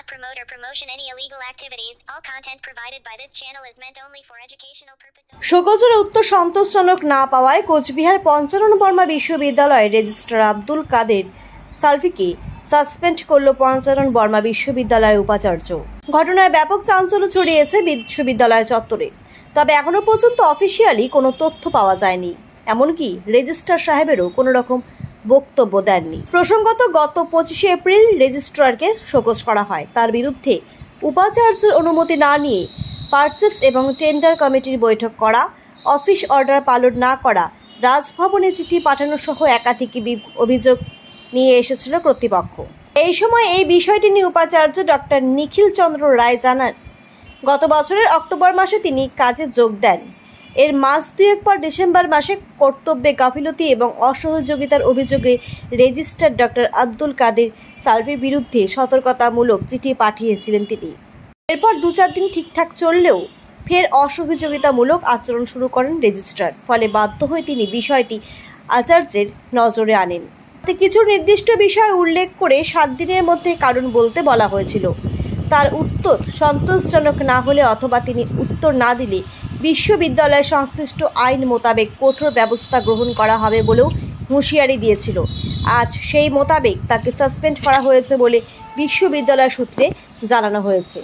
not promote or promotion any illegal activities. All content provided by this channel is meant only for educational purposes. শোকজের উত্তর সন্তোষজনক না পাওয়ায় কোচবিহার পঞ্চানন বর্মা বিশ্ববিদ্যালয়ের registrar Abdul কাদের সালফিকে suspend করল পঞ্চানন বর্মা বিশ্ববিদ্যালয়ের উপাচার্য। ঘটনায় ব্যাপক চাঞ্চল্য ছড়িয়েছে বিশ্ববিদ্যালয় চত্বরে। তবে এখনো পর্যন্ত অফিসিয়ালি কোনো তথ্য পাওয়া যায়নি, এমনকি রেজিস্ট্রার সাহেবেরও কোনো রকম বক্তব্য দেননি। প্রসঙ্গত, গত 25 এপ্রিল রেজিস্ট্রারকে শোকজ করা হয়। তার বিরুদ্ধে উপাচার্যের অনুমতি না নিয়ে পারচেস এবং টেন্ডার কমিটির বৈঠক করা, অফিস অর্ডার পালন না করা, রাজভবনে চিঠি পাঠানো সহ একাধিক অভিযোগ নিয়ে এসেছিল কর্তৃপক্ষ। এই সময় এই বিষয়টি নিয়ে উপাচার্য ডক্টর নিখিল চন্দ্র রায় জানান, গত বছরের অক্টোবর মাসে তিনি কাজে যোগ দেন। এর মাস দুয়েক পর ডিসেম্বর মাসে কর্তব্যে গাফিলতি এবং অসহযোগিতার অভিযোগে রেজিস্ট্রার ডক্টর আব্দুল কাদের সালফির বিরুদ্ধে সতর্কতামূলক চিঠি পাঠিয়েছিলেন তিনি। এরপর 2-4 দিন ঠিকঠাক চললেও ফের অসহযোগিতামূলক আচরণ শুরু করেন রেজিস্ট্রার। ফলে বাধ্য হয়ে তিনি বিষয়টি আচার্যের নজরে আনেন। কিছু নির্দিষ্ট বিষয় উল্লেখ করে 7 দিনের মধ্যে কারণ বলতে বলা হয়েছিল। তার উত্তর সন্তোষজনক না হলে অথবা তিনি উত্তর না দিলে বিশ্ববিদ্যালয় সংশ্লিষ্ট আইন মোতাবেক কঠোর ব্যবস্থা গ্রহণ করা হবে বলেও হুঁশিয়ারি দিয়েছিল। আজ সেই মোতাবেক তাকে সাসপেন্ড করা হয়েছে বলে বিশ্ববিদ্যালয় সূত্রে জানানো হয়েছে।